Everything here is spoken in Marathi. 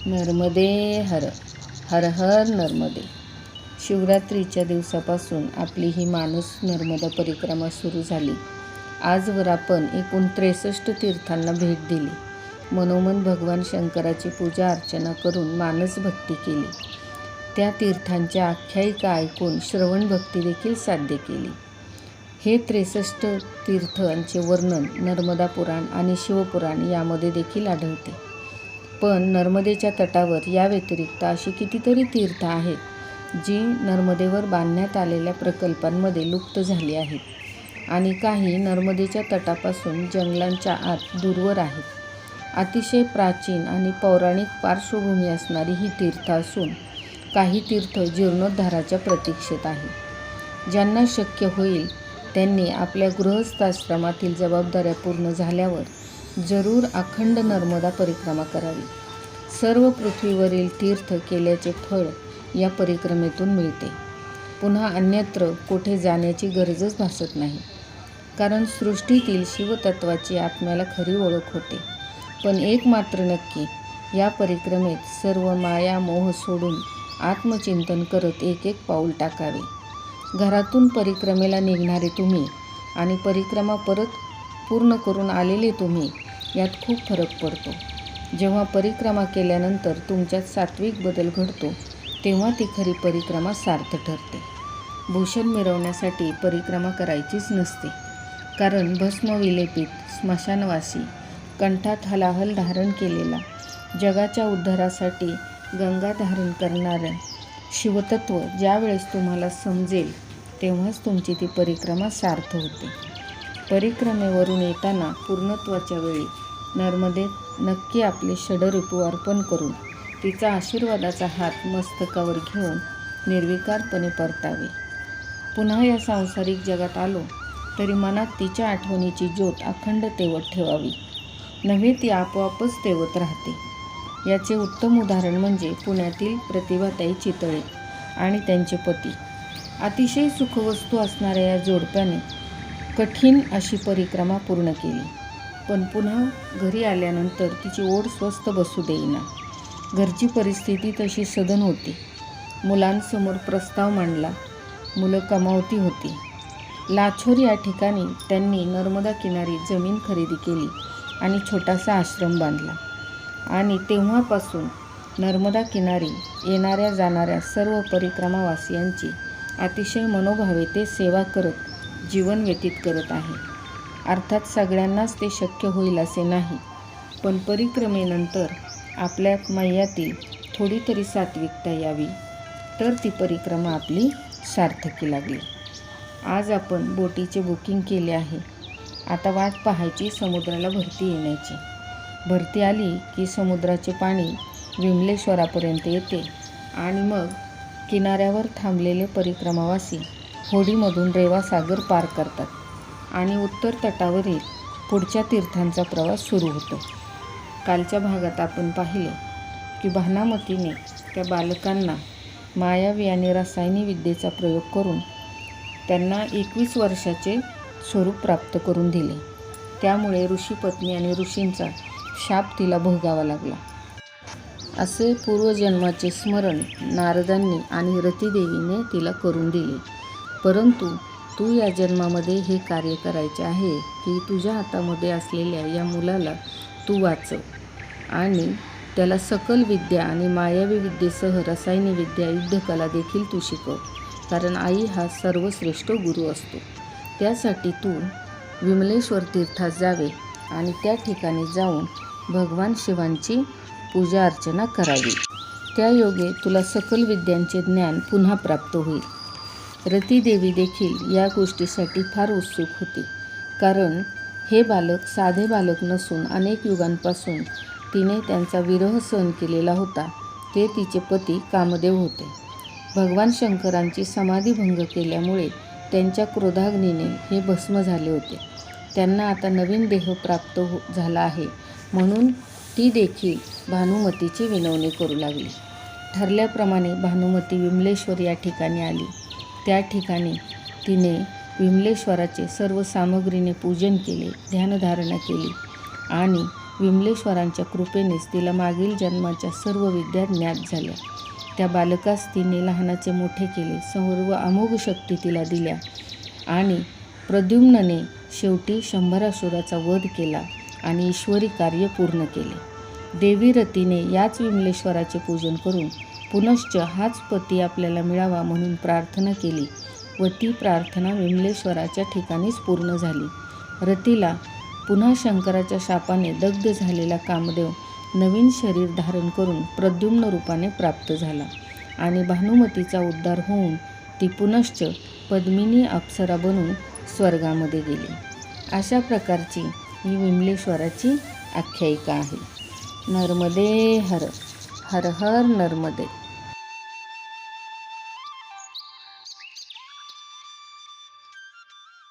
नर्मदे हर, हर हर नर्मदे. शिवरात्रीच्या दिवसापासून आपली ही मानस नर्मदा परिक्रमा सुरू झाली. आजवर आपण एकूण 63 तीर्थांना भेट दिली. मनोमन भगवान शंकराची पूजा अर्चना करून मानस भक्ती केली. त्या तीर्थांच्या आख्यायिका ऐकून श्रवण भक्ती देखील साध्य केली. हे 63 तीर्थांचे वर्णन नर्मदा पुराण आणि शिवपुराण यामध्ये देखील आढळते. पण नर्मदेच्या तटावर या व्यतिरिक्त अशी कितीतरी तीर्थ आहेत जी नर्मदेवर बांधण्यात आलेल्या प्रकल्पांमध्ये लुप्त झाली आहेत आणि काही नर्मदेच्या तटापासून जंगलांच्या आत दूरवर आहेत. अतिशय प्राचीन आणि पौराणिक पार्श्वभूमी असणारी ही तीर्थ असून काही तीर्थ जीर्णोद्धाराच्या प्रतीक्षेत आहेत. ज्यांना शक्य होईल त्यांनी आपल्या गृहस्थाश्रमातील जबाबदाऱ्या पूर्ण झाल्यावर जरूर अखंड नर्मदा परिक्रमा करावी. सर्व पृथ्वीवरील तीर्थ केल्याचे फळ या परिक्रमेतून मिळते. पुन्हा अन्यत्र कोठे जाण्याची गरजच भासत नाही, कारण सृष्टीतील शिवतत्वाची आत्म्याला खरी ओळख होते. पण एक मात्र नक्की, या परिक्रमेत सर्व माया मोह सोडून आत्मचिंतन करत एक एक पाऊल टाकावे. घरातून परिक्रमेला निघणारे तुम्ही आणि परिक्रमा परत पूर्ण करून आलेले तुम्ही यात खूप फरक पडतो. जेव्हा परिक्रमा केल्यानंतर तुमच्यात सात्विक बदल घडतो तेव्हा ती खरी परिक्रमा सार्थ ठरते. भूषण मिरवण्यासाठी परिक्रमा करायचीच नसते, कारण भस्म विलेपित, स्मशानवासी, कंठात हलाहल धारण केलेला, जगाच्या उद्धारासाठी गंगा धारण करणारं शिवतत्व ज्यावेळेस तुम्हाला समजेल तेव्हाच तुमची ती परिक्रमा सार्थ होते. परिक्रमेवरून येताना पूर्णत्वाच्या वेळी नर्मदेत नक्की आपले षडरिपू अर्पण करून तिचा आशीर्वादाचा हात मस्तकावर घेऊन निर्विकारपणे परतावे. पुन्हा या सांसारिक जगात आलो तरी मनात तिच्या आठवणीची ज्योत अखंड तेवत ठेवावी, नव्हे ती आपोआपच तेवत राहते. याचे उत्तम उदाहरण म्हणजे पुण्यातील प्रतिभाताई चितळे आणि त्यांचे पती. अतिशय सुखवस्तू असणाऱ्या या जोडप्याने कठीण अशी परिक्रमा पूर्ण केली, पण पुन्हा घरी आल्यानंतर तिची ओढ स्वस्थ बसू देईना. घरची परिस्थिती तशी सदन होती. मुलांसमोर प्रस्ताव मांडला. मुलं कमावती होती. लाछोर या ठिकाणी त्यांनी नर्मदा किनारी जमीन खरेदी केली आणि छोटासा आश्रम बांधला. आणि तेव्हापासून नर्मदा किनारी येणाऱ्या जाणाऱ्या सर्व परिक्रमावासियांची अतिशय मनोभावे ते सेवा करत जीवन व्यतीत करत आहे. अर्थात सगळ्यांनाच ते शक्य होईल असे नाही, पण परिक्रमेनंतर आपल्या मय्यातील थोडी तरी सात्विकता यावी तर ती परिक्रमा आपली सार्थकी लागली. आज आपण बोटीचे बुकिंग केले आहे. आता वाट पाहायची समुद्राला भरती येण्याची. भरती आली की समुद्राचे पाणी विमलेश्वरापर्यंत येते आणि मग किनाऱ्यावर थांबलेले परिक्रमावासी होडीमधून रेवा सागर पार करतात आणि उत्तर तटावरील पुढच्या तीर्थांचा प्रवास सुरू होतो. कालच्या भागात आपण पाहिले की भानामतीने त्या बालकांना मायावी आणि रसायनी विद्येचा प्रयोग करून त्यांना 21 वर्षाचे स्वरूप प्राप्त करून दिले. त्यामुळे ऋषीपत्नी आणि ऋषींचा शाप तिला भोगावा लागला. असे पूर्वजन्माचे स्मरण नारदांनी आणि रतिदेवीने तिला करून दिले. परंतु तू या जन्मामध्ये हे कार्य करायचे आहे की तुझ्या हातामध्ये असलेल्या या मुलाला तू वाचव आणि त्याला सकल विद्या आणि मायावी विद्येसह रसायनी विद्या, युद्धकला देखील तू शिकव, कारण आई हा सर्वश्रेष्ठ गुरु असतो. त्यासाठी तू विमलेश्वर तीर्थात जावे आणि त्या ठिकाणी जाऊन भगवान शिवांची पूजा अर्चना करावी. त्या योगे तुला सकल विद्यांचे ज्ञान पुन्हा प्राप्त होईल. रतिदेवी देखील या गोष्टीसाठी फार उत्सुक होती, कारण हे बालक साधे बालक नसून अनेक युगांपासून तिने त्यांचा विरह सहन केलेला होता. ते तिचे पती कामदेव होते. भगवान शंकरांची समाधीभंग केल्यामुळे त्यांच्या क्रोधाग्नीने हे भस्म झाले होते. त्यांना आता नवीन देह प्राप्त झाला आहे, म्हणून ती देखील भानुमतीची विनवणी करू लागली. ठरल्याप्रमाणे भानुमती विमलेश्वर या ठिकाणी आली. त्या ठिकाणी तिने विमलेश्वराचे सर्व सामग्रीने पूजन केले, ध्यानधारणा केली आणि विमलेश्वरांच्या कृपेनेच तिला मागील जन्माच्या सर्व विद्या ज्ञात झाल्या. त्या बालकास तिने लहानाचे मोठे केले, सर्व अमोघ शक्ती तिला दिल्या आणि प्रद्युम्नने शेवटी शंभरासुराचा वध केला आणि ईश्वरी कार्य पूर्ण केले. देवी रतीने याच विमलेश्वराचे पूजन करून पुनश्च हाच पती आपल्याला मिळावा म्हणून प्रार्थना केली व ती प्रार्थना विमलेश्वराच्या ठिकाणीच पूर्ण झाली. रतीला पुन्हा शंकराच्या शापाने दग्ध झालेला कामदेव नवीन शरीर धारण करून प्रद्युम्न रूपाने प्राप्त झाला आणि भानुमतीचा उद्धार होऊन ती पुनश्च पद्मिनी अप्सरा बनून स्वर्गामध्ये गेली. अशा प्रकारची ही विमलेश्वराची आख्यायिका आहे. नर्मदे हर, हर हर नर्मदे.